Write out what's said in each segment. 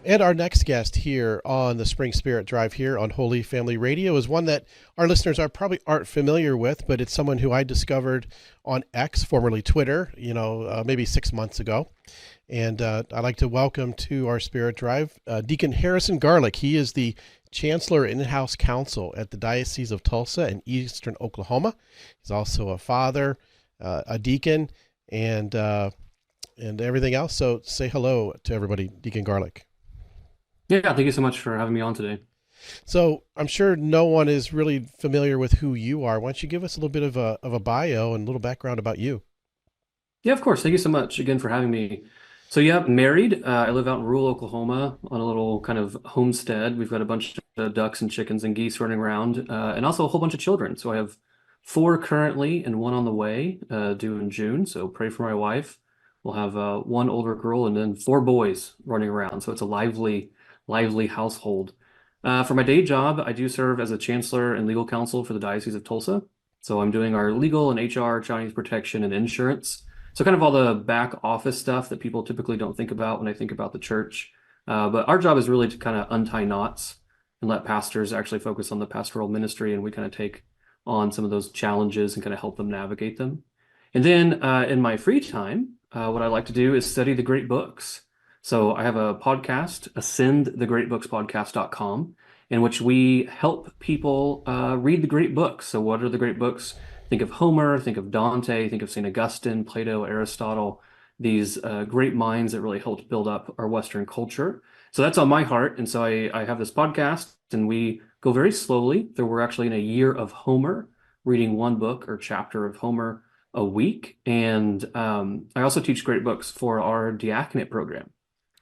And our next guest here on the Spring Spirit Drive here on Holy Family Radio is one that our listeners are probably aren't familiar with, but it's someone who I discovered on X, formerly Twitter, maybe 6 months ago. And I'd like to welcome to our Spirit Drive Deacon Harrison Garlick. He is the Chancellor in-house counsel at the Diocese of Tulsa in Eastern Oklahoma. He's also a father, a deacon, and everything else. So say hello to everybody, Deacon Garlick. Yeah, thank you so much for having me on today. So I'm sure no one is really familiar with who you are. Why don't you give us a little bit of a bio and a little background about you? Yeah, of course. Thank you so much again for having me. So yeah, married. I live out in rural Oklahoma on a little kind of homestead. We've got a bunch of ducks and chickens and geese running around, and also a whole bunch of children. So I have four currently and one on the way, due in June. So pray for my wife. We'll have one older girl and then four boys running around. So it's a lively household. For my day job, I do serve as a chancellor and legal counsel for the Diocese of Tulsa. So I'm doing our legal and HR, Chinese protection, and insurance. So kind of all the back office stuff that people typically don't think about when they think about the church. But our job is really to kind of untie knots and let pastors actually focus on the pastoral ministry, and we kind of take on some of those challenges and kind of help them navigate them. And then in my free time, what I like to do is study the great books. So I have a podcast, ascendthegreatbookspodcast.com, in which we help people read the great books. So what are the great books? Think of Homer, think of Dante, think of St. Augustine, Plato, Aristotle, these great minds that really helped build up our Western culture. So that's on my heart. And so I have this podcast, and we go very slowly. We're actually in a year of Homer, reading one book or chapter of Homer a week. And I also teach great books for our diaconate program.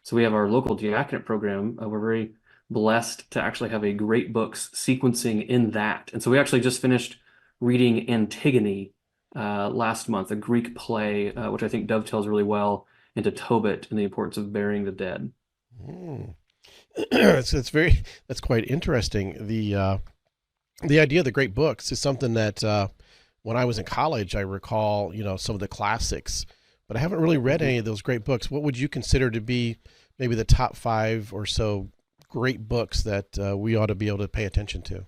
So we have our local diaconate program. We're very blessed to actually have a great books sequencing in that. And so we actually just finished reading Antigone last month, a Greek play, which I think dovetails really well into Tobit and the importance of burying the dead. Hmm. That's quite interesting. The idea of the great books is something that when I was in college, I recall, some of the classics, but I haven't really read any of those great books. What would you consider to be maybe the top five or so great books that we ought to be able to pay attention to?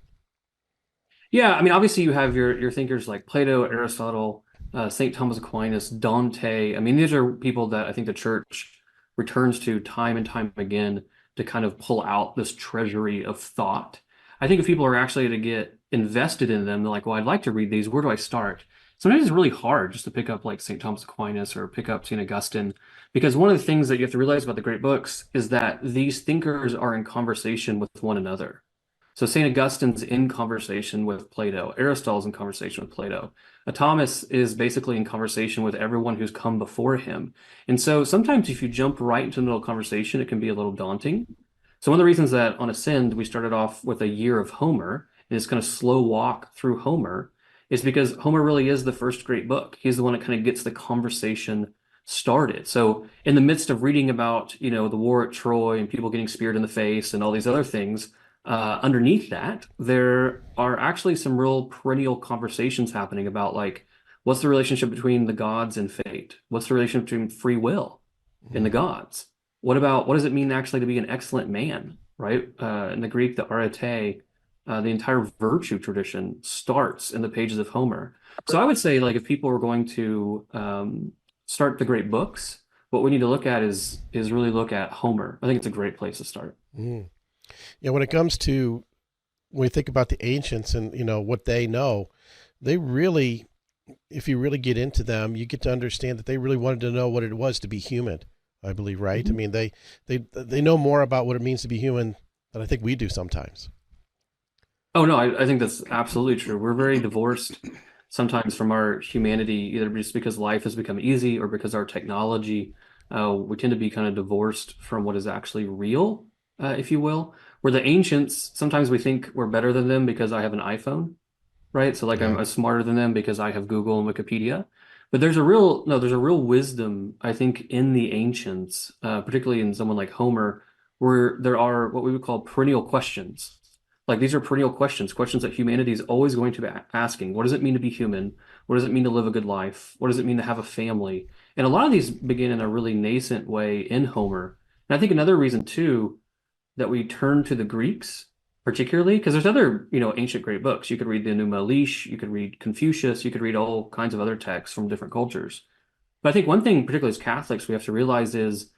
Yeah, I mean, obviously you have your thinkers like Plato, Aristotle, St. Thomas Aquinas, Dante. I mean, these are people that I think the church returns to time and time again to kind of pull out this treasury of thought. I think if people are actually to get invested in them, they're like, well, I'd like to read these. Where do I start? Sometimes it's really hard just to pick up like St. Thomas Aquinas or pick up St. Augustine, because one of the things that you have to realize about the great books is that these thinkers are in conversation with one another. So St. Augustine's in conversation with Plato. Aristotle's in conversation with Plato. Thomas is basically in conversation with everyone who's come before him. And so sometimes if you jump right into the middle of conversation, it can be a little daunting. So one of the reasons that on Ascend, we started off with a year of Homer and this kind of slow walk through Homer is because Homer really is the first great book. He's the one that kind of gets the conversation started. So in the midst of reading about, the war at Troy and people getting speared in the face and all these other things, underneath that, there are actually some real perennial conversations happening about like, what's the relationship between the gods and fate? What's the relationship between free will and the gods? What does it mean actually to be an excellent man, right? In the Greek, the arete, the entire virtue tradition starts in the pages of Homer. So I would say like if people are going to start the great books, what we need to look at is really look at Homer. I think it's a great place to start. Mm. Yeah, when it comes to when we think about the ancients and what they know, they really, if you really get into them, you get to understand that they really wanted to know what it was to be human. I believe, right? I Mhm. mean, they know more about what it means to be human than I think we do sometimes. Oh no, I think that's absolutely true. We're very divorced sometimes from our humanity, either just because life has become easy or because our technology, we tend to be kind of divorced from what is actually real, if you will. Where the ancients, sometimes we think we're better than them because I have an iPhone, right? So like Yeah. I'm smarter than them because I have Google and Wikipedia. But there's a real, no, there's a real wisdom, I think, in the ancients, particularly in someone like Homer, where there are what we would call perennial questions. Like these are perennial questions, questions that humanity is always going to be asking. What does it mean to be human? What does it mean to live a good life? What does it mean to have a family? And a lot of these begin in a really nascent way in Homer. And I think another reason too that we turn to the Greeks, particularly because there's other, ancient great books. You could read the Enuma Elish, you could read Confucius, you could read all kinds of other texts from different cultures. But I think one thing, particularly as Catholics, we have to realize is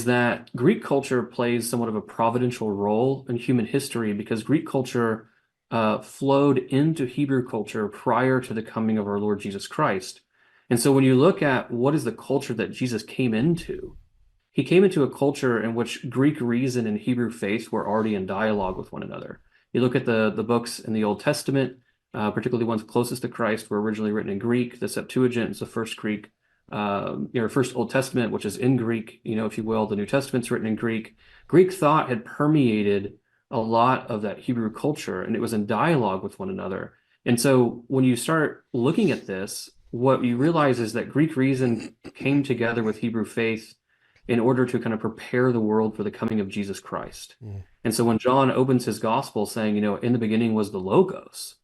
that Greek culture plays somewhat of a providential role in human history because Greek culture flowed into Hebrew culture prior to the coming of our Lord Jesus Christ. And so when you look at what is the culture that Jesus came into, he came into a culture in which Greek reason and Hebrew faith were already in dialogue with one another. You look at the books in the Old Testament, particularly the ones closest to Christ, were originally written in Greek. The Septuagint is the first Greek, first Old Testament, which is in Greek, if you will. The New Testament's written in Greek. Greek thought had permeated a lot of that Hebrew culture, and it was in dialogue with one another. And so when you start looking at this, what you realize is that Greek reason came together with Hebrew faith in order to kind of prepare the world for the coming of Jesus Christ. Mm. And so when John opens his gospel saying, in the beginning was the Logos,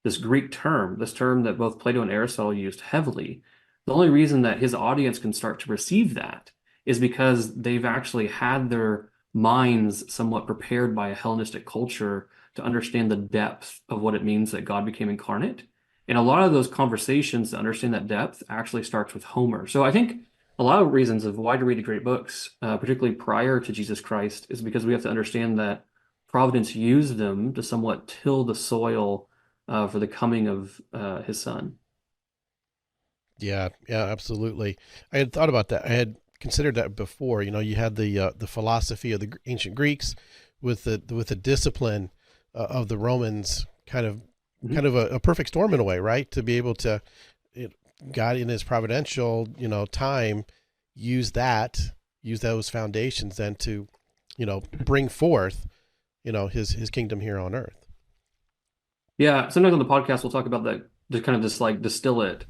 this Greek term, this term that both Plato and Aristotle used heavily, the only reason that his audience can start to receive that is because they've actually had their minds somewhat prepared by a Hellenistic culture to understand the depth of what it means that God became incarnate. And a lot of those conversations to understand that depth actually starts with Homer. So I think a lot of reasons of why to read the great books, particularly prior to Jesus Christ, is because we have to understand that Providence used them to somewhat till the soil for the coming of his son. Yeah, yeah, absolutely. I had thought about that. I had considered that before. You had the philosophy of the ancient Greeks with the discipline of the Romans, Mhm. kind of a perfect storm in a way, right? To be able to, it, God in His providential, time, use use those foundations then to, bring forth, His kingdom here on earth. Yeah, sometimes on the podcast we'll talk about that, to kind of just like distill it,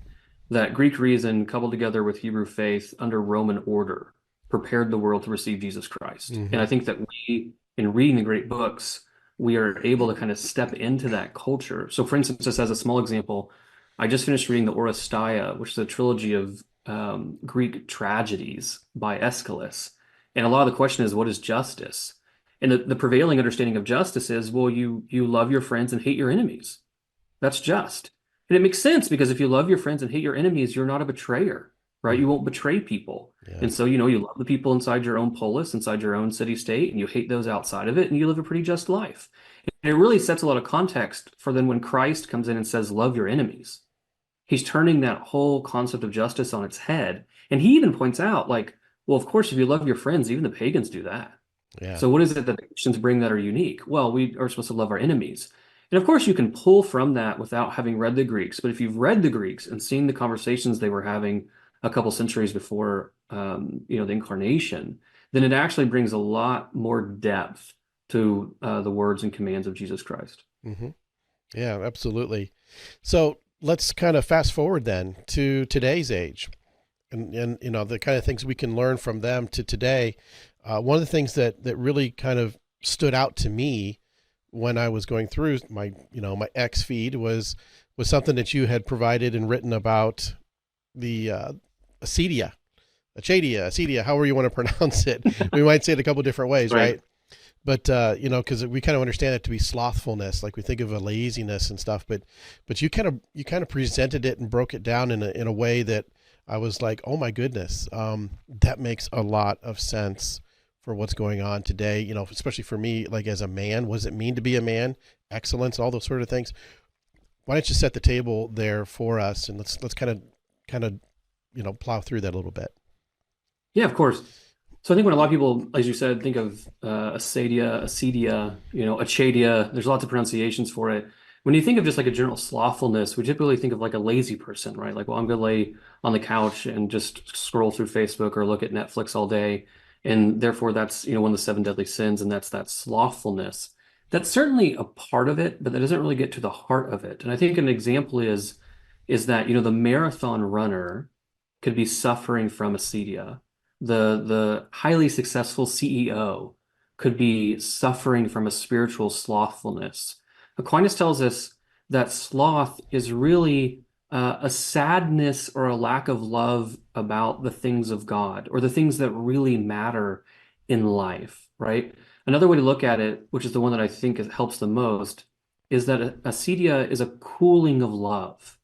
that Greek reason coupled together with Hebrew faith under Roman order prepared the world to receive Jesus Christ. And Mm-hmm. I think that we, in reading the great books, we are able to kind of step into that culture. So, for instance, just as a small example, I just finished reading the Oresteia, which is a trilogy of Greek tragedies by Aeschylus. And a lot of the question is, what is justice? And the prevailing understanding of justice is, well, you love your friends and hate your enemies. That's just. And it makes sense because if you love your friends and hate your enemies, you're not a betrayer, right? You Mm-hmm. won't betray people. Yeah. And so, you love the people inside your own polis, inside your own city state, and you hate those outside of it, and you live a pretty just life. And it really sets a lot of context for then when Christ comes in and says, love your enemies. He's turning that whole concept of justice on its head. And he even points out, like, well, of course, if you love your friends, even the pagans do that. Yeah. So what is it that the Christians bring that are unique? Well, we are supposed to love our enemies. And of course, you can pull from that without having read the Greeks. But if you've read the Greeks and seen the conversations they were having a couple centuries before, the incarnation, then it actually brings a lot more depth to the words and commands of Jesus Christ. Mm-hmm. Yeah, absolutely. So let's kind of fast forward then to today's age, and the kind of things we can learn from them to today. One of the things that really kind of stood out to me when I was going through my X feed was something that you had provided and written about the acedia, acedia, however you want to pronounce it. We might say it a couple different ways, Right. right? But because we kind of understand it to be slothfulness, like we think of a laziness and stuff. But you kind of presented it and broke it down in a way that I was like, oh my goodness, that makes a lot of sense for what's going on today. Especially for me, like as a man, what does it mean to be a man? Excellence, all those sort of things. Why don't you set the table there for us, and let's kind of plow through that a little bit. Yeah, of course. So I think when a lot of people, as you said, think of acedia, achadia, there's lots of pronunciations for it. When you think of just like a general slothfulness, we typically think of like a lazy person, right? Like, well, I'm going to lay on the couch and just scroll through Facebook or look at Netflix all day. And therefore, that's, one of the seven deadly sins, and that's that slothfulness. That's certainly a part of it, but that doesn't really get to the heart of it. And I think an example is that, the marathon runner could be suffering from acedia. The highly successful CEO could be suffering from a spiritual slothfulness. Aquinas tells us that sloth is really a sadness or a lack of love about the things of God or the things that really matter in life, right? Another way to look at it, which is the one that I think helps the most, is that acedia is a cooling of love.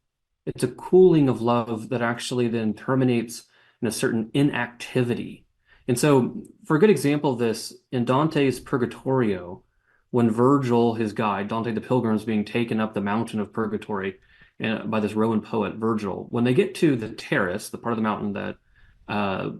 It's a cooling of love that actually then terminates in a certain inactivity. And so, for a good example of this, in Dante's Purgatorio, when Virgil, his guide, Dante the Pilgrim, is being taken up the mountain of Purgatory by this Roman poet, Virgil, when they get to the terrace, the part of the mountain that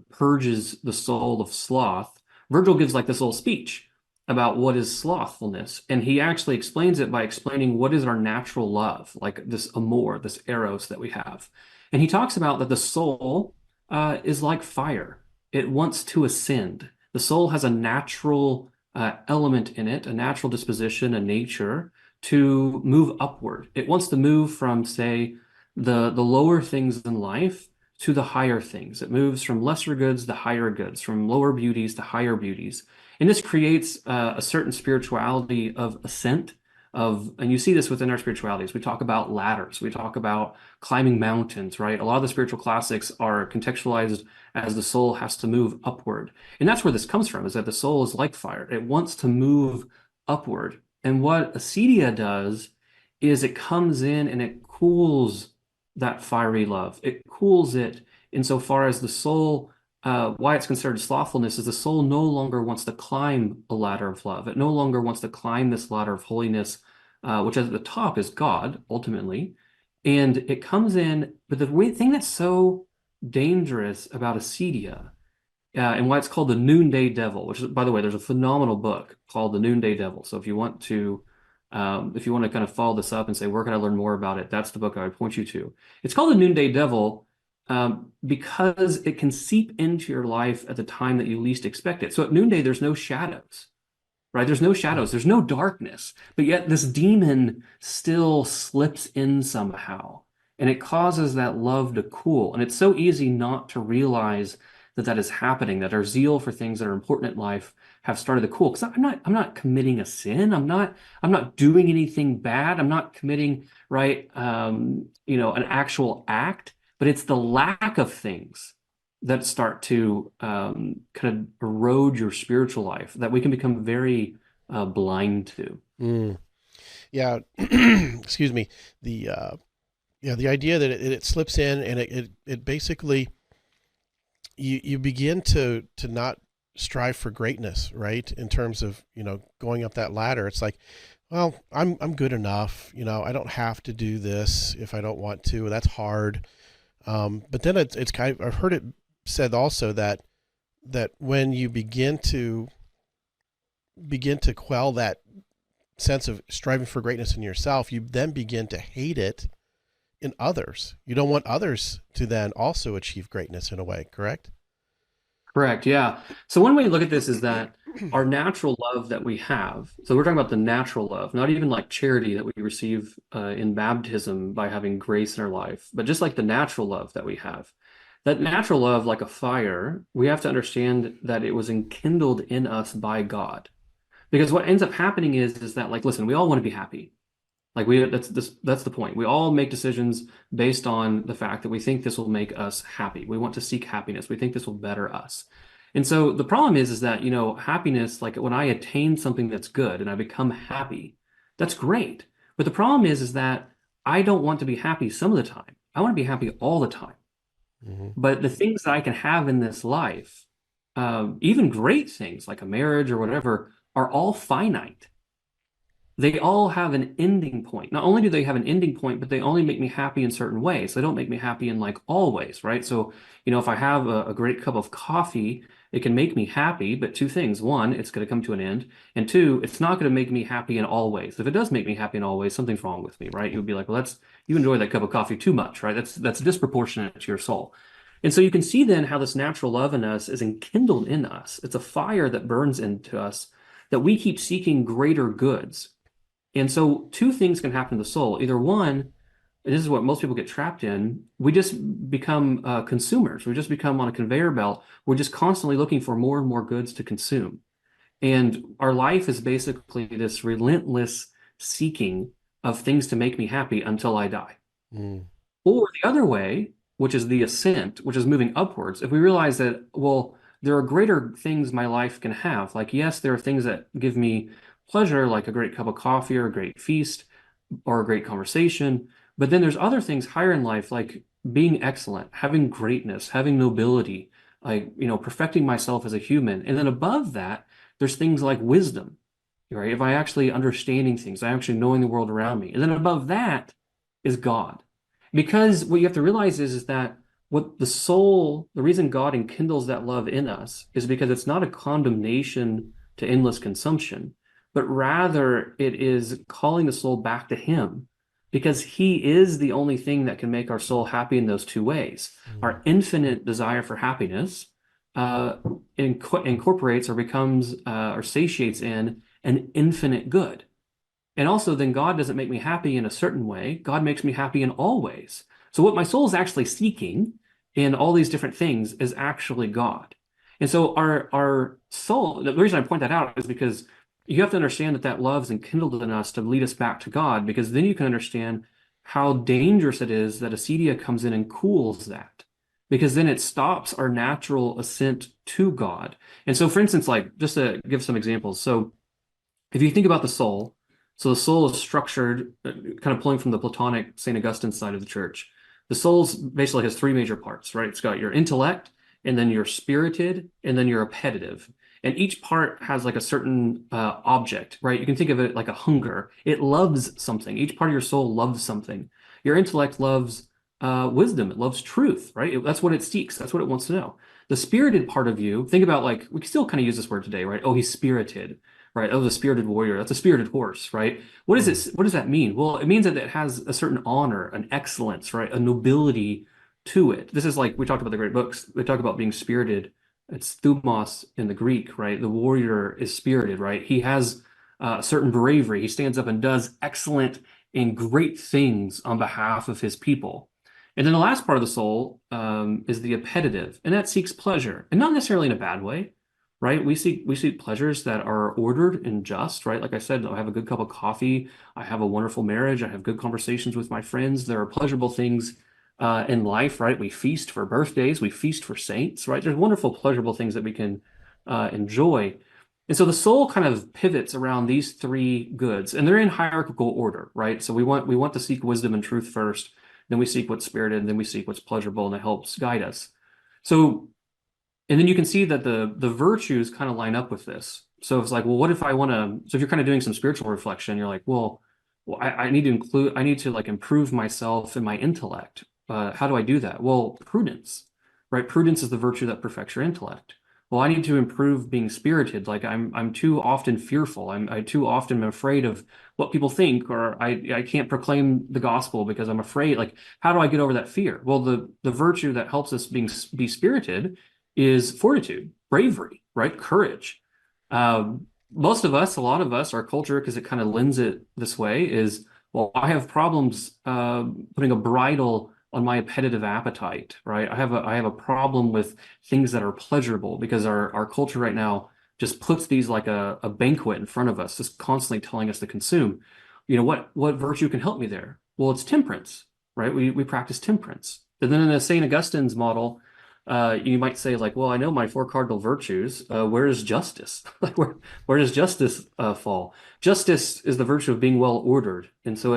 purges the soul of sloth, Virgil gives like this little speech about what is slothfulness. And he actually explains it by explaining what is our natural love, like this amor, this eros that we have. And he talks about that the soul is like fire. It wants to ascend. The soul has a natural element in it, a natural disposition, a nature to move upward. It wants to move from, say, the lower things in life to the higher things. It moves from lesser goods to higher goods, from lower beauties to higher beauties. And this creates a certain spirituality of ascent and you see this within our spiritualities. We talk about ladders, we talk about climbing mountains, right? A lot of the spiritual classics are contextualized as the soul has to move upward. And that's where this comes from, is that the soul is like fire. It wants to move upward. And what acedia does is it comes in and it cools that fiery love. It cools it insofar as the soul, why it's considered slothfulness is the soul no longer wants to climb a ladder of love. It no longer wants to climb this ladder of holiness, which at the top is God, ultimately. And it comes in, but the thing that's so dangerous about acedia, and why it's called the Noonday Devil, which is, by the way, there's a phenomenal book called The Noonday Devil. So if you want to kind of follow this up and say, where can I learn more about it? That's the book I would point you to. It's called The Noonday Devil because it can seep into your life at the time that you least expect it. So at noonday, there's no shadows, right? There's no shadows, there's no darkness, but yet this demon still slips in somehow, and it causes that love to cool. And it's so easy not to realize that that is happening, that our zeal for things that are important in life have started to cool. Because I'm not committing a sin. I'm not doing anything bad. I'm not committing, right, an actual act, but it's the lack of things that start to kind of erode your spiritual life that we can become very blind to. Mm. Yeah. Excuse me. The idea that it slips in and it basically you begin to not strive for greatness, right? In terms of, going up that ladder. It's like, well, I'm good enough. I don't have to do this if I don't want to. That's hard. But then it's kind of, I've heard it said also that when you begin to quell that sense of striving for greatness in yourself, you then begin to hate it in others. You don't want others to then also achieve greatness in a way, correct? Correct. Yeah. So one way to look at this is that our natural love that we have, so we're talking about the natural love, not even like charity that we receive in baptism by having grace in our life, but just like the natural love that we have. That natural love, like a fire, we have to understand that it was enkindled in us by God. Because what ends up happening is that, like, listen, we all want to be happy. Like that's the point. We all make decisions based on the fact that we think this will make us happy. We want to seek happiness. We think this will better us. And so the problem is that, happiness, like when I attain something that's good and I become happy, that's great. But the problem is that I don't want to be happy some of the time. I want to be happy all the time. Hmm. But the things that I can have in this life, even great things like a marriage or whatever, are all finite. They all have an ending point. Not only do they have an ending point, but they only make me happy in certain ways. They don't make me happy in like all ways, right? So, if I have a great cup of coffee, it can make me happy, but two things. One, it's going to come to an end. And two, it's not going to make me happy in all ways. If it does make me happy in all ways, something's wrong with me, right? You would be like, well, you enjoy that cup of coffee too much, right? That's disproportionate to your soul. And so you can see then how this natural love in us is enkindled in us. It's a fire that burns into us that we keep seeking greater goods. And so two things can happen to the soul. Either one, and this is what most people get trapped in, we just become consumers. We just become on a conveyor belt. We're just constantly looking for more and more goods to consume. And our life is basically this relentless seeking of things to make me happy until I die. Mm. Or the other way, which is the ascent, which is moving upwards, if we realize that, well, there are greater things my life can have. Like, yes, there are things that give me pleasure, like a great cup of coffee or a great feast or a great conversation. But then there's other things higher in life, like being excellent, having greatness, having nobility, like, perfecting myself as a human. And then above that, there's things like wisdom, right? If I actually understanding things, I actually knowing the world around me. And then above that is God. Because what you have to realize is that what the soul, the reason God enkindles that love in us is because it's not a condemnation to endless consumption, but rather it is calling the soul back to Him because He is the only thing that can make our soul happy in those two ways. Mm. Our infinite desire for happiness incorporates or becomes or satiates in an infinite good. And also, then God doesn't make me happy in a certain way. God makes me happy in all ways. So, what my soul is actually seeking in all these different things is actually God. And so, our soul, the reason I point that out is because you have to understand that that love is enkindled in us to lead us back to God, because then you can understand how dangerous it is that acedia comes in and cools that, because then it stops our natural ascent to God. And so, for instance, like just to give some examples. So, if you think about the soul, so the soul is structured, kind of pulling from the Platonic St. Augustine side of the church. The soul basically has three major parts, right? It's got your intellect, and then your spirited, and then your appetitive. And each part has like a certain object, right? You can think of it like a hunger. It loves something. Each part of your soul loves something. Your intellect loves wisdom. It loves truth, right? That's what it seeks. That's what it wants to know. The spirited part of you, think about like, we can still kind of use this word today, right? Oh, he's spirited, right? Oh, the spirited warrior. That's a spirited horse, right? What is Mm. it? What does that mean? Well, it means that it has a certain honor, an excellence, right? A nobility to it. This is like we talked about the great books. They talk about being spirited. It's thumos in the Greek, right? The warrior is spirited, right? He has certain bravery. He stands up and does excellent and great things on behalf of his people. And then the last part of the soul is the appetitive, and that seeks pleasure, and not necessarily in a bad way, right? We seek pleasures that are ordered and just, right? Like I said, I have a good cup of coffee, I have a wonderful marriage, I have good conversations with my friends. There are pleasurable things in life, right? We feast for birthdays, we feast for saints, right? There's wonderful, pleasurable things that we can enjoy. And so the soul kind of pivots around these three goods, and they're in hierarchical order, right? So we want to seek wisdom and truth first, then we seek what's spirited, and then we seek what's pleasurable, and it helps guide us. So, and then you can see that the virtues kind of line up with this. So it's like, well, what if I want to? So if you're kind of doing some spiritual reflection, you're like, well, I need to I need to like improve myself in my intellect. How do I do that? Well, prudence, right? Prudence is the virtue that perfects your intellect. Well, I need to improve being spirited. Like I'm too often fearful. I too often am afraid of what people think, or I can't proclaim the gospel because I'm afraid. Like, how do I get over that fear? Well, the virtue that helps us be spirited is fortitude, bravery, right? Courage. Most of us, a lot of us, our culture, because it kind of lends it this way, is, well, I have problems putting a bridle on my appetitive appetite, right? I have a problem with things that are pleasurable because our culture right now just puts these like a banquet in front of us, just constantly telling us to consume. What virtue can help me there? Well, it's temperance, right? We practice temperance. And then in the St. Augustine's model, you might say like, well, I know my four cardinal virtues. Where is justice? Like where does justice fall? Justice is the virtue of being well ordered, and so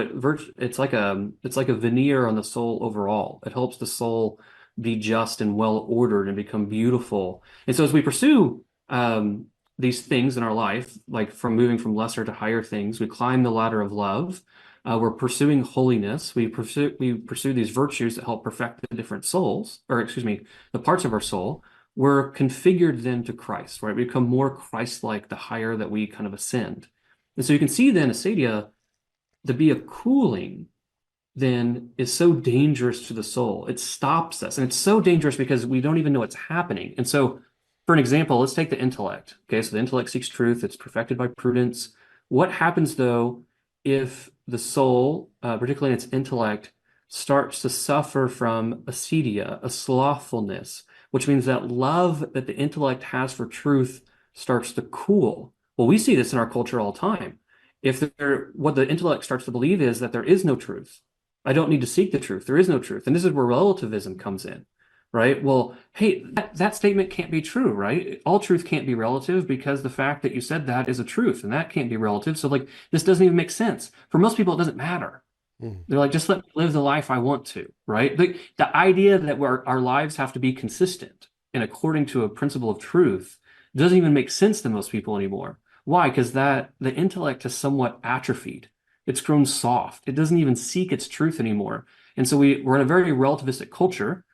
it's like a veneer on the soul overall. It helps the soul be just and well ordered and become beautiful. And so as we pursue these things in our life, like from moving from lesser to higher things, we climb the ladder of love. We're pursuing holiness. We pursue these virtues that help perfect the different souls, or excuse me, the parts of our soul. We're configured then to Christ, right? We become more Christ-like the higher that we kind of ascend. And so you can see then acedia to be a cooling then is so dangerous to the soul. It stops us. And it's so dangerous because we don't even know what's happening. And so, for an example, let's take the intellect. Okay, so the intellect seeks truth, it's perfected by prudence. What happens though if the soul, particularly in its intellect, starts to suffer from acedia, a slothfulness, which means that love that the intellect has for truth starts to cool? Well, we see this in our culture all the time. What the intellect starts to believe is that there is no truth. I don't need to seek the truth. There is no truth. And this is where relativism comes in. right? Well, hey, that statement can't be true, right? All truth can't be relative because the fact that you said that is a truth and that can't be relative. So like this doesn't even make sense. For most people, it doesn't matter. Mm. They're like, just let me live the life I want to, right? The idea that our lives have to be consistent and according to a principle of truth doesn't even make sense to most people anymore. Why? Because that the intellect has somewhat atrophied. It's grown soft. It doesn't even seek its truth anymore. And so we're in a very relativistic culture.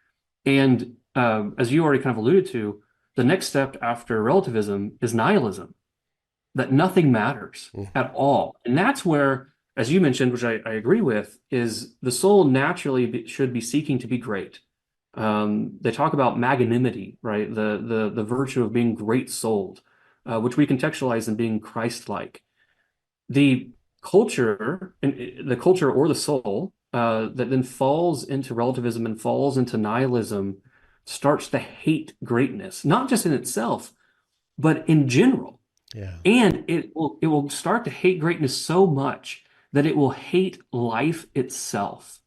And as you already kind of alluded to, the next step after relativism is nihilism, that nothing matters Mm. at all. And that's where, as you mentioned, which I agree with, is the soul naturally should be seeking to be great. They talk about magnanimity, right? The virtue of being great-souled, which we contextualize in being Christ-like. The the culture or the soul that then falls into relativism and falls into nihilism starts to hate greatness, not just in itself, but in general. Yeah. And it will start to hate greatness so much that it will hate life itself.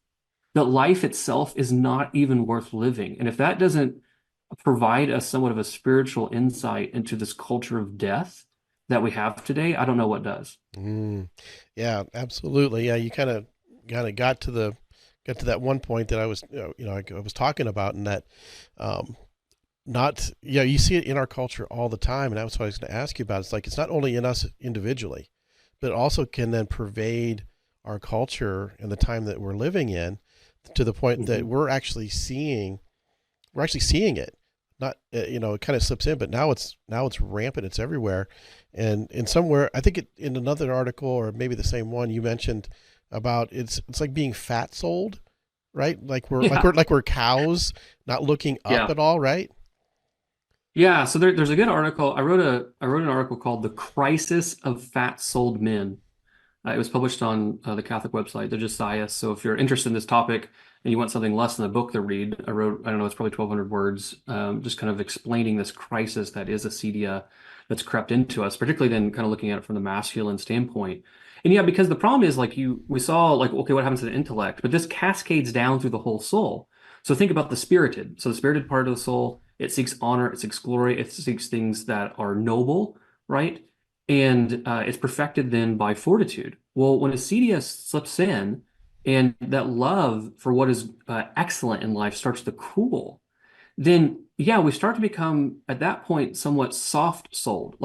That life itself is not even worth living. And if that doesn't provide us somewhat of a spiritual insight into this culture of death that we have today, I don't know what does. Mm. Yeah, absolutely. Yeah, you kind of got to that one point that I was I was talking about, and that um, not yeah, you see it in our culture all the time, and that's what I was going to ask you about. It's like it's not only in us individually, but it also can then pervade our culture and the time that we're living in, to the point that Mhm. we're actually seeing it. Not it kind of slips in, but now it's rampant. It's everywhere, and in somewhere I think in another article, or maybe the same one, you mentioned about it's like being fat sold, right? Like we're like Yeah. we're like we're cows, not looking up Yeah. at all, right? Yeah. So there's a good article. I wrote an article called "The Crisis of Fat Souled Men." It was published on the Catholic website, the Josias. So if you're interested in this topic and you want something less than a book to read, I wrote, I don't know, it's probably 1,200 words, just kind of explaining this crisis that is acedia that's crept into us, particularly then kind of looking at it from the masculine standpoint. And yeah, because the problem is like we saw like, okay, what happens to the intellect, but this cascades down through the whole soul. So think about the spirited. So the spirited part of the soul, it seeks honor, it seeks glory, it seeks things that are noble, right? And it's perfected then by fortitude. Well, when acedia slips in and that love for what is excellent in life starts to cool, then yeah, we start to become at that point somewhat soft-souled.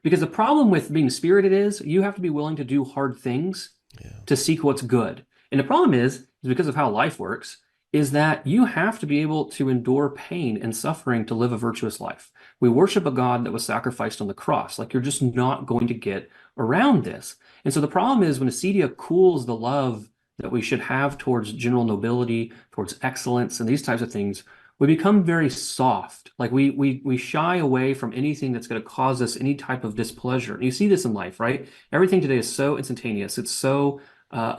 Because the problem with being spirited is you have to be willing to do hard things Yeah. to seek what's good. And the problem is because of how life works, is that you have to be able to endure pain and suffering to live a virtuous life. We worship a God that was sacrificed on the cross. Like you're just not going to get around this. And so the problem is when acedia cools the love that we should have towards general nobility, towards excellence, and these types of things, we become very soft. Like we shy away from anything that's going to cause us any type of displeasure. And you see this in life, right? Everything today is so instantaneous. It's so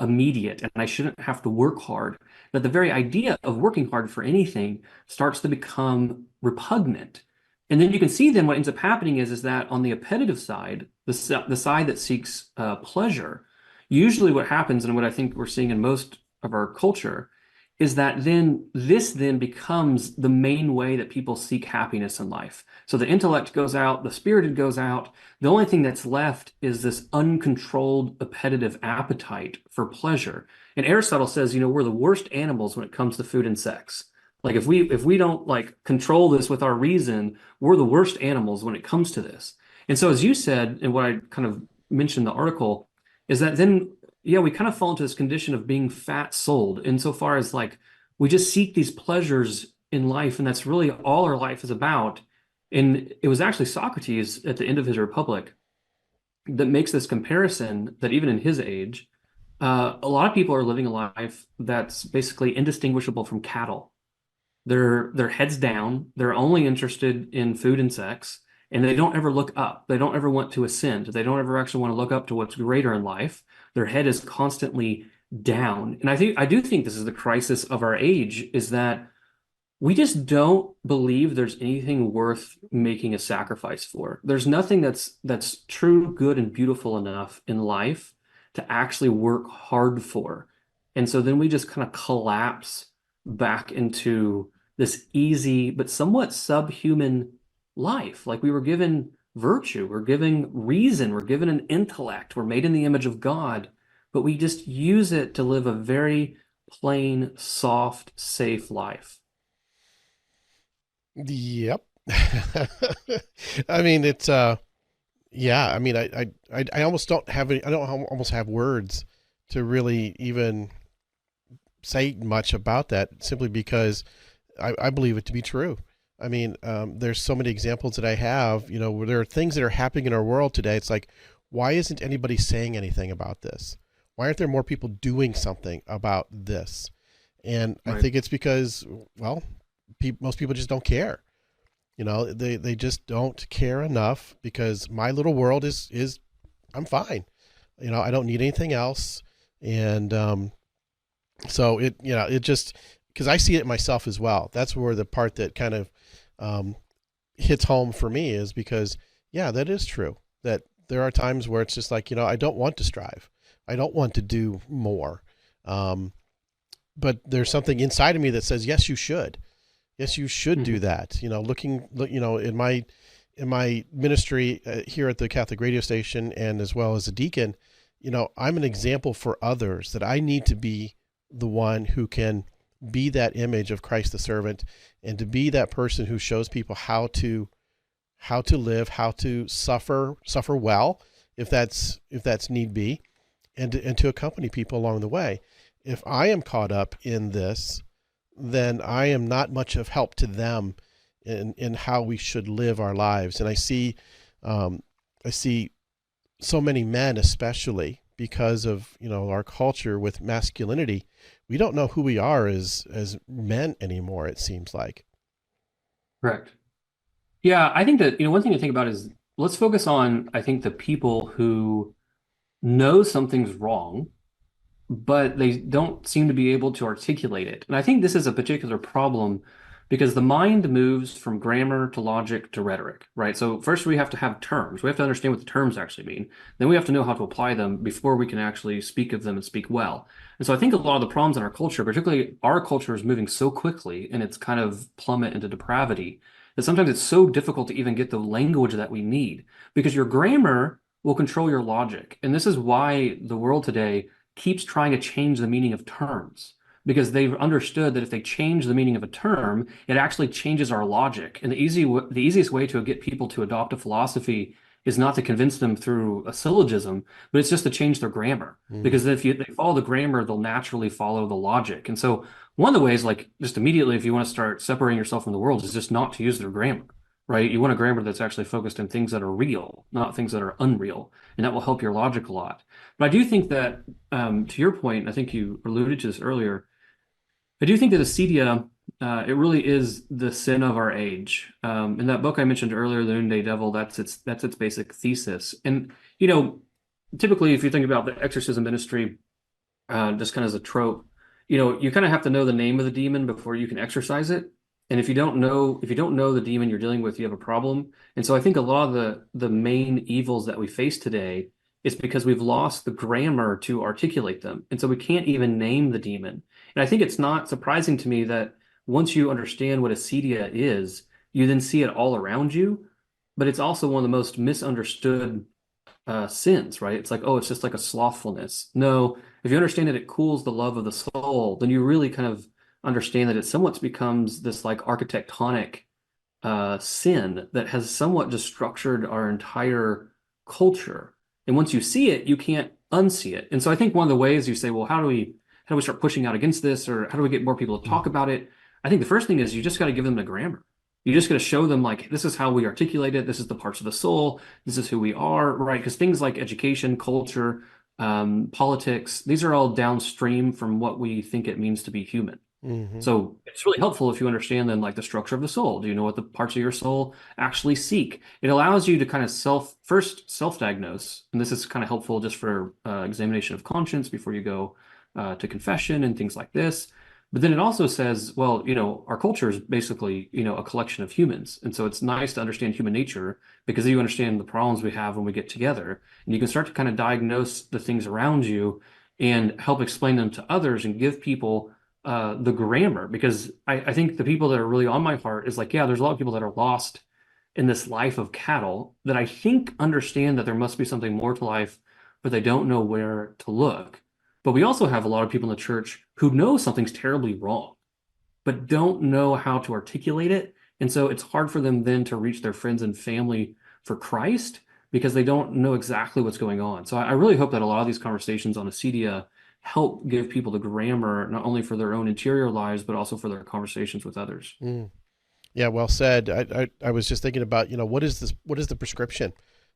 immediate, and I shouldn't have to work hard. That the very idea of working hard for anything starts to become repugnant. And then you can see then what ends up happening is that on the appetitive side, the side that seeks pleasure, usually what happens, and what I think we're seeing in most of our culture, is that then this then becomes the main way that people seek happiness in life. So the intellect goes out, the spirited goes out. The only thing that's left is this uncontrolled appetitive appetite for pleasure. And Aristotle says, we're the worst animals when it comes to food and sex. Like if we don't like control this with our reason, we're the worst animals when it comes to this. And so as you said, and what I kind of mentioned in the article, is that then yeah, we kind of fall into this condition of being fat souled insofar as like we just seek these pleasures in life, and that's really all our life is about. And it was actually Socrates at the end of his Republic that makes this comparison that even in his age, a lot of people are living a life that's basically indistinguishable from cattle. They're heads down. They're only interested in food and sex, and they don't ever look up. They don't ever want to ascend. They don't ever actually want to look up to what's greater in life. Their head is constantly down. And I do think this is the crisis of our age, is that we just don't believe there's anything worth making a sacrifice for. There's nothing that's true, good, and beautiful enough in life to actually work hard for. And so then we just kind of collapse back into this easy but somewhat subhuman life. Like we were given virtue, we're given reason, we're given an intellect, we're made in the image of God, but we just use it to live a very plain, soft, safe life. Yep. I mean, it's yeah. I mean, I almost don't have any. I don't almost have words to really even say much about that, simply because I believe it to be true. I mean, there's so many examples that I have. You know, where there are things that are happening in our world today. It's like, why isn't anybody saying anything about this? Why aren't there more people doing something about this? And I Right. think it's because, well, most people just don't care. You know, they just don't care enough, because my little world is I'm fine. You know, I don't need anything else. And so it, you know, it just, because I see it myself as well. That's where the part that kind of um, hits home for me is because, yeah, that is true. That there are times where it's just like, you know, I don't want to strive. I don't want to do more. Um, but there's something inside of me that says, yes, you should. Yes, you should do Mhm. that. You know, you know, in my ministry here at the Catholic radio station, and as well as a deacon, you know, I'm an example for others, that I need to be the one who can be that image of Christ the servant, and to be that person who shows people how to live, how to suffer well, if that's need be, and to accompany people along the way. If I am caught up in this, then I am not much of help to them in how we should live our lives. And um, I see so many men, especially because of, you know, our culture with masculinity, we don't know who we are as men anymore. It seems like. Correct. Yeah, I think that, one thing to think about is let's focus on, I think, the people who know something's wrong but they don't seem to be able to articulate it. And I think this is a particular problem because the mind moves from grammar to logic to rhetoric, right? So first we have to have terms. We have to understand what the terms actually mean. Then we have to know how to apply them before we can actually speak of them and speak well. And so I think a lot of the problems in our culture, particularly our culture, is moving so quickly and it's kind of plummet into depravity that sometimes it's so difficult to even get the language that we need because your grammar will control your logic. And this is why the world today keeps trying to change the meaning of terms because they've understood that if they change the meaning of a term, it actually changes our logic. And the easiest way to get people to adopt a philosophy is not to convince them through a syllogism, but it's just to change their grammar. Mm. Because if they follow the grammar, they'll naturally follow the logic. And so one of the ways, like just immediately, if you want to start separating yourself from the world, is just not to use their grammar, right? You want a grammar that's actually focused on things that are real, not things that are unreal. And that will help your logic a lot. But I do think that to your point, I think you alluded to this earlier. I do think that acedia, it really is the sin of our age. In that book I mentioned earlier, The Noonday Devil, that's its basic thesis. And typically, if you think about the exorcism ministry, just kind of as a trope, you kind of have to know the name of the demon before you can exorcise it. And if you don't know the demon you're dealing with, you have a problem. And so I think a lot of the main evils that we face today is because we've lost the grammar to articulate them. And so we can't even name the demon. And I think it's not surprising to me that once you understand what acedia is, you then see it all around you. But it's also one of the most misunderstood sins, right? It's like, oh, it's just like a slothfulness. No, if you understand that it cools the love of the soul, then you really kind of understand that it somewhat becomes this like architectonic sin that has somewhat just structured our entire culture. And once you see it, you can't unsee it. And so I think one of the ways you say, well, how do we start pushing out against this, or how do we get more people to talk about it? I think the first thing is you just got to give them the grammar. You just got to show them like this is how we articulate it. This is the parts of the soul. This is who we are, right? Because things like education, culture, politics, these are all downstream from what we think it means to be human. Mm-hmm. So it's really helpful if you understand then like the structure of the soul. Do you know what the parts of your soul actually seek? It allows you to kind of self-diagnose, and this is kind of helpful just for examination of conscience before you go to confession and things like this. But then it also says, well, our culture is basically, a collection of humans. And so it's nice to understand human nature because you understand the problems we have when we get together. And you can start to kind of diagnose the things around you and help explain them to others and give people the grammar, because I think the people that are really on my heart is like, yeah, there's a lot of people that are lost in this life of cattle that I think understand that there must be something more to life, but they don't know where to look. But we also have a lot of people in the church who know something's terribly wrong, but don't know how to articulate it. And so it's hard for them then to reach their friends and family for Christ because they don't know exactly what's going on. So I really hope that a lot of these conversations on Acedia help give people the grammar, not only for their own interior lives, but also for their conversations with others. Mm. Yeah, well said. I was just thinking about, what is this? What is the prescription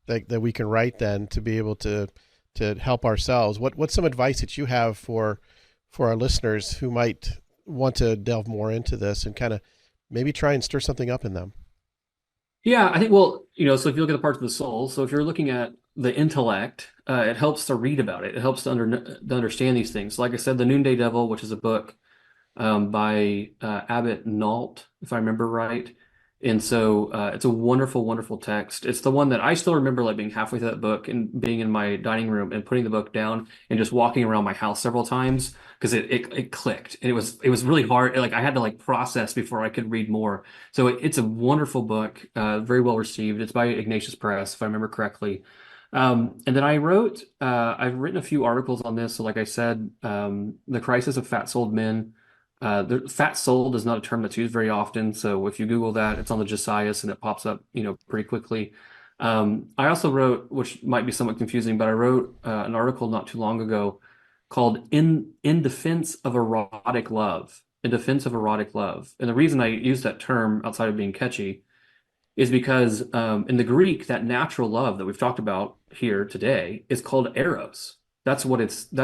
that we can write then to be able to help ourselves? What's some advice that you have for our listeners who might want to delve more into this and kind of maybe try and stir something up in them? Yeah, I think, well, so if you look at the parts of the soul, so if you're looking at the intellect, it helps to read about it. It helps to understand these things. Like I said, The Noonday Devil, which is a book by Abbot Nault, if I remember right. And so it's a wonderful, wonderful text. It's the one that I still remember like being halfway through that book and being in my dining room and putting the book down and just walking around my house several times because it clicked and it was really hard. Like I had to like process before I could read more. So it's a wonderful book, very well received. It's by Ignatius Press, if I remember correctly. And then I've written a few articles on this. So like I said, The Crisis of Fat-Souled Men. The fat souled is not a term that's used very often. So if you Google that, it's on the Josias and it pops up, pretty quickly. I also wrote, which might be somewhat confusing, but I wrote an article not too long ago called In Defense of Erotic Love. In Defense of Erotic Love. And the reason I use that term outside of being catchy is because in the Greek, that natural love that we've talked about here today is called eros. That's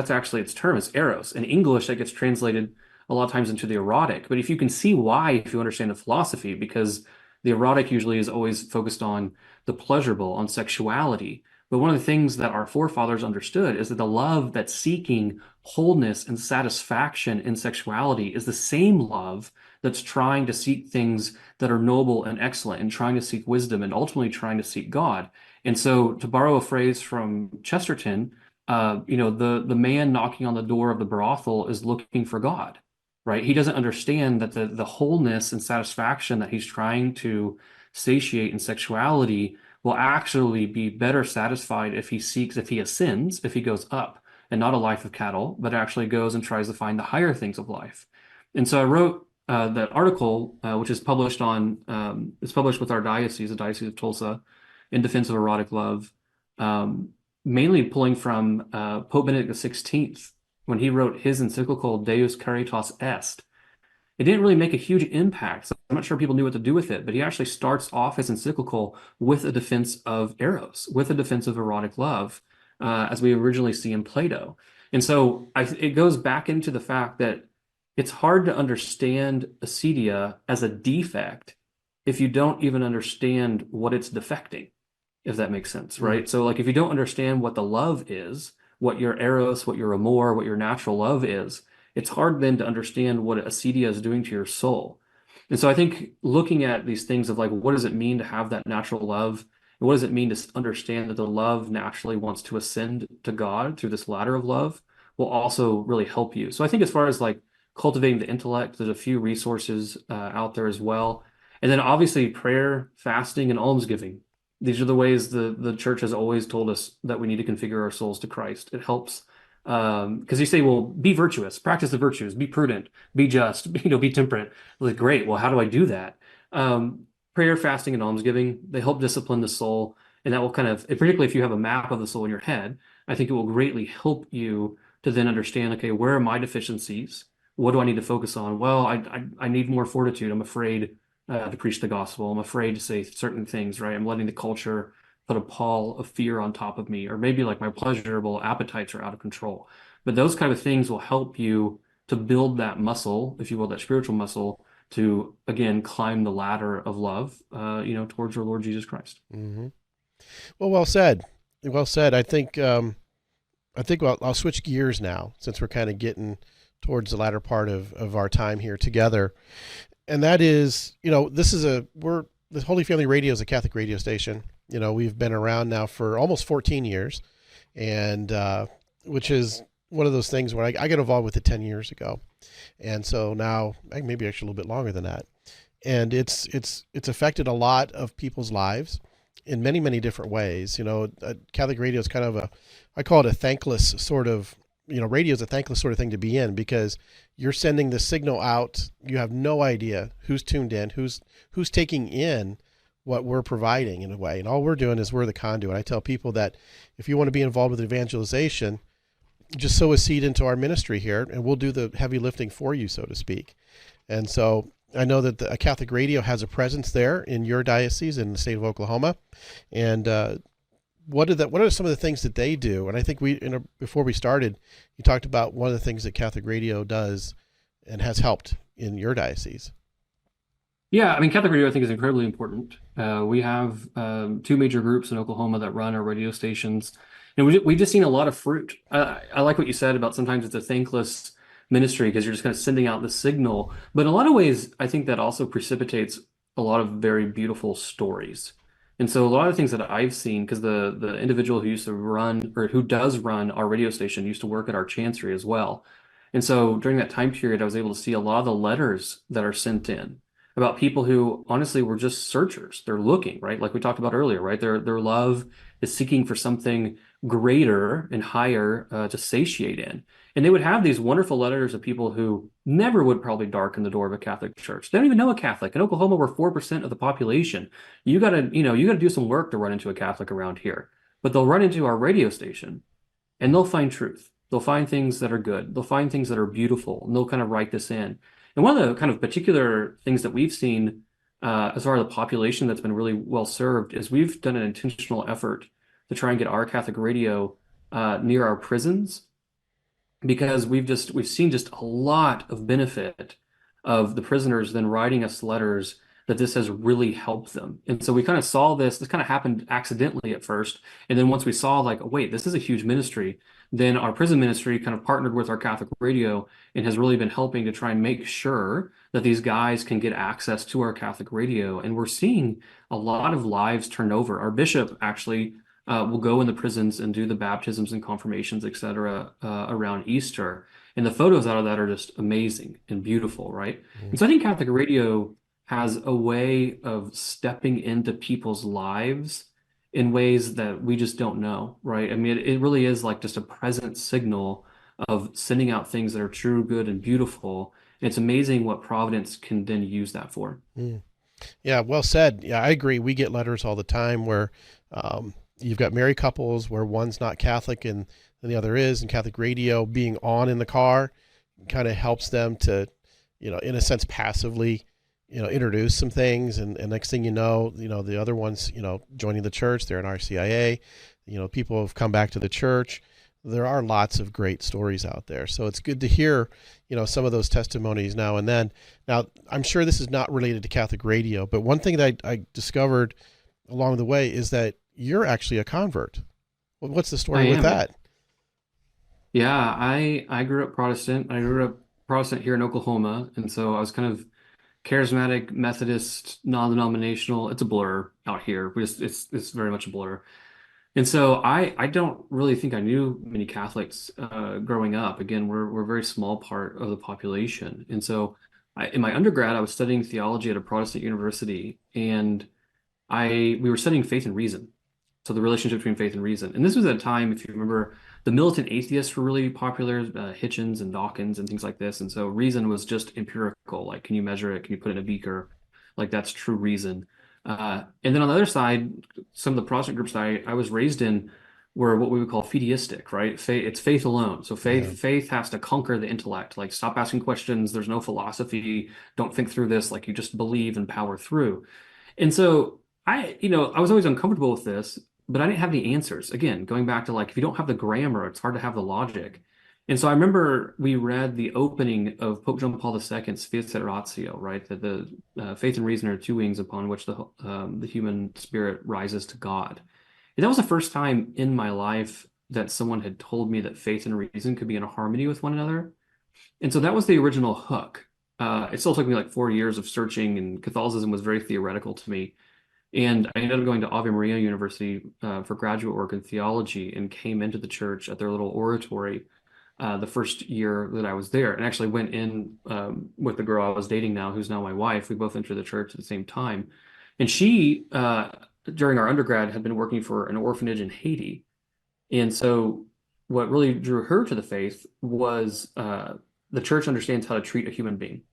actually its term is eros. In English, that gets translated a lot of times into the erotic. But if you can see why, if you understand the philosophy, because the erotic usually is always focused on the pleasurable, on sexuality. But one of the things that our forefathers understood is that the love that's seeking wholeness and satisfaction in sexuality is the same love that's trying to seek things that are noble and excellent and trying to seek wisdom and ultimately trying to seek God. And so, to borrow a phrase from Chesterton, the man knocking on the door of the brothel is looking for God, right? He doesn't understand that the wholeness and satisfaction that he's trying to satiate in sexuality will actually be better satisfied if he ascends, if he goes up, and not a life of cattle, but actually goes and tries to find the higher things of life. And so I wrote that article, which is it's published with our diocese, the Diocese of Tulsa, in defense of erotic love, mainly pulling from Pope Benedict XVI when he wrote his encyclical Deus Caritas Est. It didn't really make a huge impact, so I'm not sure people knew what to do with it, but he actually starts off his encyclical with a defense of eros, with a defense of erotic love, as we originally see in Plato. And so it goes back into the fact that it's hard to understand acedia as a defect if you don't even understand what it's defecting, if that makes sense, right? So like if you don't understand what the love is, what your eros, what your amor, what your natural love is, it's hard then to understand what acedia is doing to your soul. And so I think looking at these things of like, what does it mean to have that natural love? And what does it mean to understand that the love naturally wants to ascend to God through this ladder of love will also really help you. So I think as far as like cultivating the intellect, there's a few resources out there as well. And then obviously prayer, fasting, and almsgiving. These are the ways the church has always told us that we need to configure our souls to Christ. It helps because you say, well, be virtuous, practice the virtues, be prudent, be just, be temperate. Like, great. Well, how do I do that? Prayer, fasting, and almsgiving, they help discipline the soul. And that will kind of, particularly if you have a map of the soul in your head, I think it will greatly help you to then understand, okay, where are my deficiencies? What do I need to focus on? Well, I need more fortitude. I'm afraid to preach the gospel. I'm afraid to say certain things, right? I'm letting the culture put a pall of fear on top of me, or maybe like my pleasurable appetites are out of control. But those kind of things will help you to build that muscle, if you will, that spiritual muscle to again climb the ladder of love, towards our Lord Jesus Christ. Mm-hmm. Well said. Well said. I think I'll switch gears now since we're kind of getting towards the latter part of our time here together. And that is, the Holy Family Radio is a Catholic radio station. We've been around now for almost 14 years, and which is one of those things where I got involved with it 10 years ago. And so now, maybe actually a little bit longer than that. And it's affected a lot of people's lives in many, many different ways. Catholic radio is kind of I call it a thankless sort of, radio is a thankless sort of thing to be in, because you're sending the signal out. You have no idea who's tuned in, who's taking in what we're providing in a way. And all we're doing is we're the conduit. I tell people that if you want to be involved with evangelization, just sow a seed into our ministry here, and we'll do the heavy lifting for you, so to speak. And so I know that the Catholic Radio has a presence there in your diocese in the state of Oklahoma. And what are some of the things that they do? And I think before we started, you talked about one of the things that Catholic Radio does and has helped in your diocese. Yeah, I mean, Catholic radio, I think, is incredibly important. We have two major groups in Oklahoma that run our radio stations, and we've just seen a lot of fruit. I like what you said about sometimes it's a thankless ministry because you're just kind of sending out the signal. But in a lot of ways, I think that also precipitates a lot of very beautiful stories. And so a lot of the things that I've seen, because the individual who used to run, or who does run our radio station, used to work at our chancery as well. And so during that time period, I was able to see a lot of the letters that are sent in about people who honestly were just searchers. They're looking, right? Like we talked about earlier, right? Their love is seeking for something greater and higher to satiate in. And they would have these wonderful letters of people who never would probably darken the door of a Catholic church. They don't even know a Catholic. In Oklahoma, we're 4% of the population. You gotta do some work to run into a Catholic around here. But they'll run into our radio station and they'll find truth. They'll find things that are good. They'll find things that are beautiful, and they'll kind of write this in. And one of the kind of particular things that we've seen as far as the population that's been really well served is we've done an intentional effort to try and get our Catholic radio near our prisons, because we've seen just a lot of benefit of the prisoners then writing us letters that this has really helped them. And so we kind of saw this kind of happened accidentally at first. And then once we saw like, oh, wait, this is a huge ministry, then our prison ministry kind of partnered with our Catholic radio and has really been helping to try and make sure that these guys can get access to our Catholic radio. And we're seeing a lot of lives turn over. Our bishop actually will go in the prisons and do the baptisms and confirmations, et cetera, around Easter. And the photos out of that are just amazing and beautiful, right? And so I think Catholic radio has a way of stepping into people's lives in ways that we just don't know, right? I mean, it really is like just a present signal of sending out things that are true, good, and beautiful. And it's amazing what Providence can then use that for. Mm. Yeah, well said. Yeah, I agree. We get letters all the time where you've got married couples where one's not Catholic and the other is, and Catholic radio being on in the car kind of helps them to, in a sense, passively, introduce some things. And next thing the other one's, joining the church, they're in RCIA, people have come back to the church. There are lots of great stories out there. So it's good to hear, some of those testimonies now and then. Now, I'm sure this is not related to Catholic radio, but one thing that I discovered along the way is that you're actually a convert. What's the story with that? Yeah, I grew up Protestant. I grew up Protestant here in Oklahoma. And so I was kind of charismatic, Methodist, non-denominational. It's a blur out here. It's very much a blur. And so I don't really think I knew many Catholics growing up. Again, we're a very small part of the population. And so in my undergrad, I was studying theology at a Protestant university, and we were studying faith and reason. So the relationship between faith and reason. And this was at a time, if you remember, the militant atheists were really popular, Hitchens and Dawkins and things like this. And so reason was just empirical. Like, can you measure it? Can you put it in a beaker? Like, that's true reason. And then on the other side, some of the Protestant groups that I was raised in were what we would call fideistic, right? It's faith alone. So faith has to conquer the intellect. Like, stop asking questions. There's no philosophy. Don't think through this. Like, you just believe and power through. And so I was always uncomfortable with this, but I didn't have any answers. Again, going back to, like, if you don't have the grammar, it's hard to have the logic. And so I remember we read the opening of Pope John Paul II's Fiat et Ratio, right? That the faith and reason are two wings upon which the human spirit rises to God. And that was the first time in my life that someone had told me that faith and reason could be in harmony with one another. And so that was the original hook. It still took me like 4 years of searching, and Catholicism was very theoretical to me. And I ended up going to Ave Maria University for graduate work in theology, and came into the church at their little oratory the first year that I was there, and actually went in with the girl I was dating now, who's now my wife. We both entered the church at the same time, and she, during our undergrad, had been working for an orphanage in Haiti, and so what really drew her to the faith was the church understands how to treat a human being.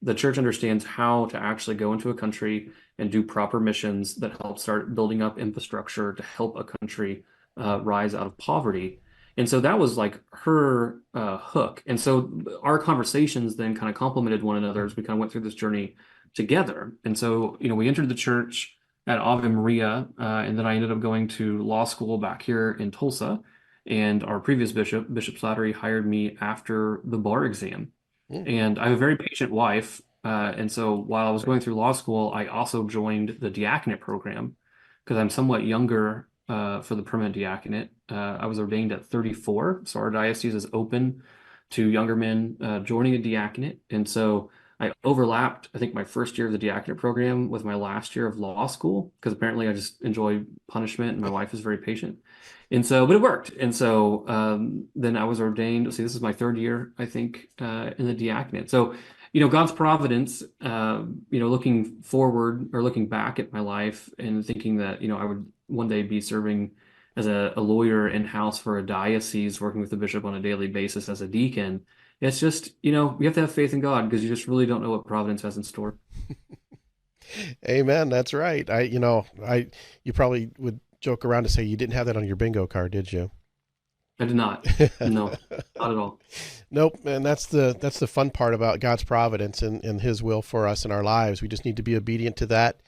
The church understands how to actually go into a country and do proper missions that help start building up infrastructure to help a country rise out of poverty. And so that was like her hook. And so our conversations then kind of complemented one another as we kind of went through this journey together. And so, we entered the church at Ave Maria, and then I ended up going to law school back here in Tulsa. And our previous bishop, Bishop Slattery, hired me after the bar exam. Mm. And I have a very patient wife. And so while I was going through law school, I also joined the diaconate program because I'm somewhat younger for the permanent diaconate. I was ordained at 34. So our diocese is open to younger men joining a diaconate. And so I overlapped, I think, my first year of the diaconate program with my last year of law school because apparently I just enjoy punishment and my wife is very patient. And so, but it worked. And so then I was ordained. See, this is my third year, I think, in the diaconate. So, God's providence, looking forward or looking back at my life and thinking that, I would one day be serving as a lawyer in-house for a diocese, working with the bishop on a daily basis as a deacon. It's just, you have to have faith in God because you just really don't know what providence has in store. Amen. That's right. You probably would joke around to say you didn't have that on your bingo card, did you? I did not. No, not at all. Nope. And that's the fun part about God's providence and His will for us in our lives. We just need to be obedient to that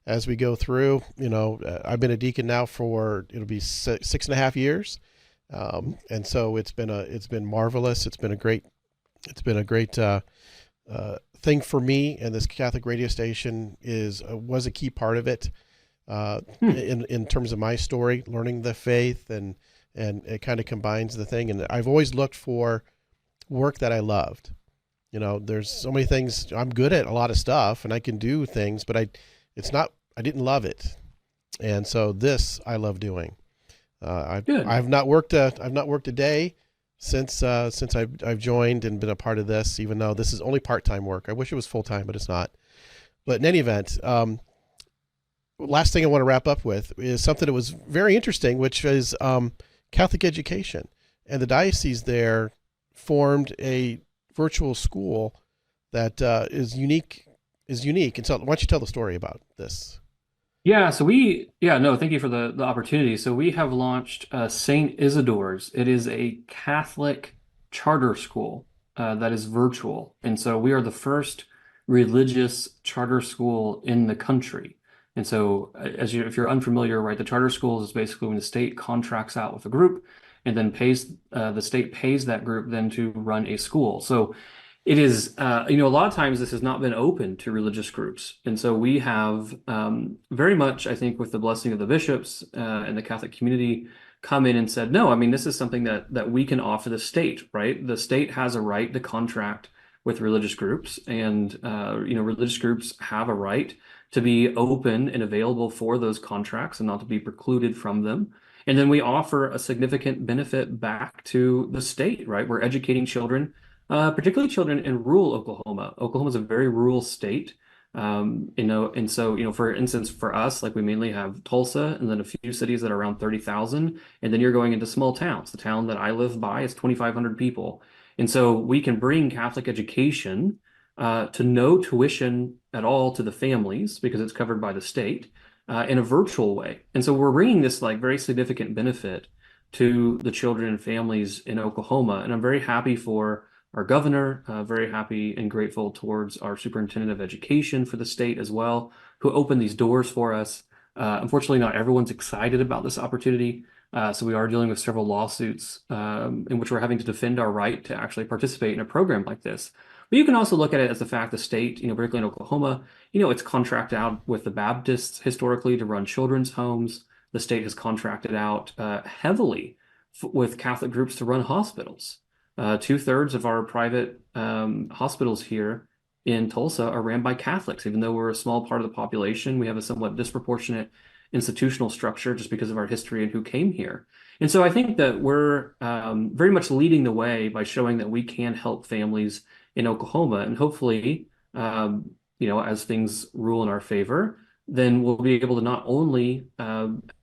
as we go through. I've been a deacon now for it'll be 6.5 years, and so it's been marvelous. It's been a great thing for me, and this Catholic radio station was a key part of it in terms of my story, learning the faith, and it kind of combines the thing. And I've always looked for work that I loved. There's so many things. I'm good at a lot of stuff, and I can do things, but I didn't love it, and so this I love doing. Good. I've not worked a day since I've joined and been a part of this, even though this is only part-time work. I wish it was full-time, but it's not. But in any event, last thing I want to wrap up with is something that was very interesting, which is Catholic education. And the diocese there formed a virtual school that is unique. And so why don't you tell the story about this? Yeah, no, thank you for the opportunity. So we have launched St. Isidore's. It is a Catholic charter school that is virtual. And so we are the first religious charter school in the country. And so if you're unfamiliar, right, the charter schools is basically when the state contracts out with a group and then the state pays that group then to run a school. So it is, a lot of times this has not been open to religious groups. And so we have very much, I think, with the blessing of the bishops and the Catholic community, come in and said, no, I mean, this is something that we can offer the state, right? The state has a right to contract with religious groups, and religious groups have a right to be open and available for those contracts and not to be precluded from them. And then we offer a significant benefit back to the state, right? We're educating children, particularly children in rural Oklahoma. Oklahoma is a very rural state. And so, for instance, for us, like we mainly have Tulsa and then a few cities that are around 30,000. And then you're going into small towns. The town that I live by is 2,500 people. And so we can bring Catholic education to no tuition at all to the families because it's covered by the state in a virtual way. And so we're bringing this like very significant benefit to the children and families in Oklahoma. And I'm very happy for our governor, very happy and grateful towards our superintendent of education for the state as well, who opened these doors for us. Unfortunately, not everyone's excited about this opportunity. So we are dealing with several lawsuits in which we're having to defend our right to actually participate in a program like this. But you can also look at it as the fact the state, particularly in Oklahoma, it's contracted out with the Baptists historically to run children's homes. The state has contracted out heavily with Catholic groups to run hospitals. 2/3 of our private hospitals here in Tulsa are ran by Catholics. Even though we're a small part of the population, we have a somewhat disproportionate institutional structure just because of our history and who came here. And so I think that we're very much leading the way by showing that we can help families in Oklahoma. And hopefully, as things rule in our favor, then we'll be able to not only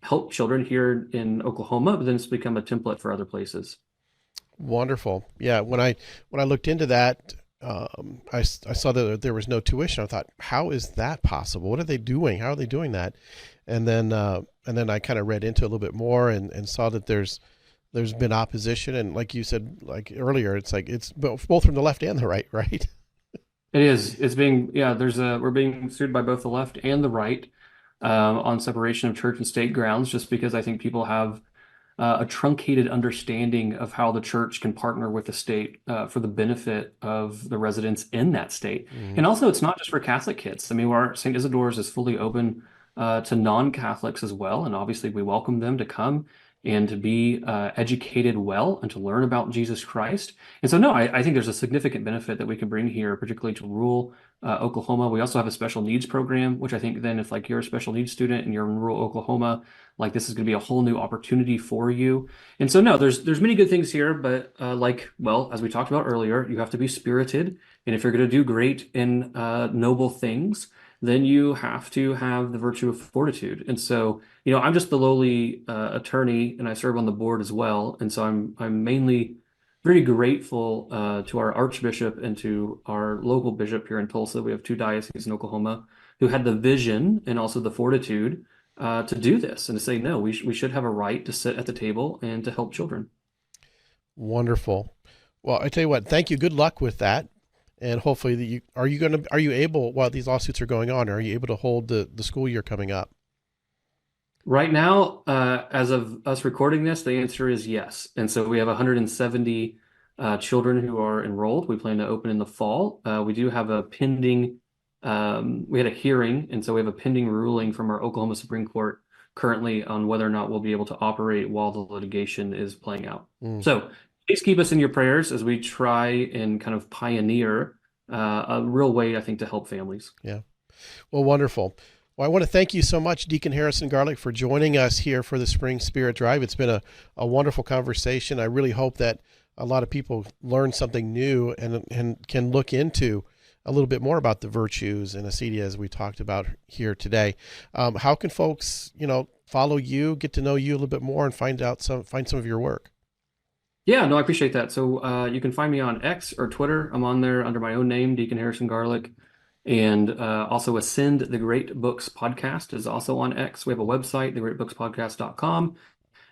help children here in Oklahoma, but then it's become a template for other places. Wonderful. Yeah. When I looked into that, I saw that there was no tuition. I thought, how is that possible? What are they doing? How are they doing that? And then I kind of read into it a little bit more and saw that there's been opposition. And like you said, like earlier, it's like it's both from the left and the right, right? It is. It's being, yeah, we're being sued by both the left and the right on separation of church and state grounds, just because I think people have a truncated understanding of how the church can partner with the state for the benefit of the residents in that state. Mm, And also, it's not just for Catholic kids. I mean, our St. Isidore's is fully open to non-Catholics as well. And obviously, we welcome them to come and to be educated well and to learn about Jesus Christ. And so, no, I think there's a significant benefit that we can bring here, particularly to rural Oklahoma. We also have a special needs program, which I think then if like you're a special needs student and you're in rural Oklahoma, like this is going to be a whole new opportunity for you. And so, no, there's many good things here, but well, as we talked about earlier, you have to be spirited. And if you're going to do great in noble things, then you have to have the virtue of fortitude. And so, I'm just the lowly attorney, and I serve on the board as well. And so I'm mainly very grateful to our archbishop and to our local bishop here in Tulsa. We have two dioceses in Oklahoma who had the vision and also the fortitude to do this and to say, no, we should have a right to sit at the table and to help children. wonderful. Well, I tell you what, thank you. Good luck with that. And hopefully are you able, while these lawsuits are going on, are you able to hold the school year coming up? Right now, as of us recording this, the answer is yes. And so we have 170 children who are enrolled. We plan to open in the fall. We do have a pending, we had a hearing, and so we have a pending ruling from our Oklahoma Supreme Court currently on whether or not we'll be able to operate while the litigation is playing out. Mm, So please keep us in your prayers as we try and kind of pioneer a real way, I think, to help families. yeah. Well, wonderful. Well, I want to thank you so much, Deacon Harrison Garlick, for joining us here for the Spring Spirit Drive. It's been a wonderful conversation. I really hope that a lot of people learn something new and can look into a little bit more about the virtues and acedia as we talked about here today. How can folks, follow you, get to know you a little bit more, and find some of your work? Yeah, no, I appreciate that. So you can find me on X or Twitter. I'm on there under my own name, Deacon Harrison Garlick. And also Ascend the Great Books podcast is also on X. We have a website, thegreatbookspodcast.com.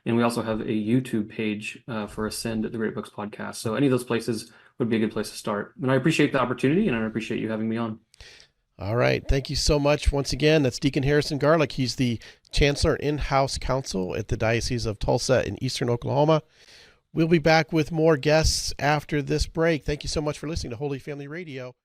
And we also have a YouTube page for Ascend the Great Books podcast. So any of those places would be a good place to start. And I appreciate the opportunity, and I appreciate you having me on. All right. Thank you so much. Once again, that's Deacon Harrison Garlick. He's the Chancellor in-house counsel at the Diocese of Tulsa in Eastern Oklahoma. We'll be back with more guests after this break. Thank you so much for listening to Holy Family Radio.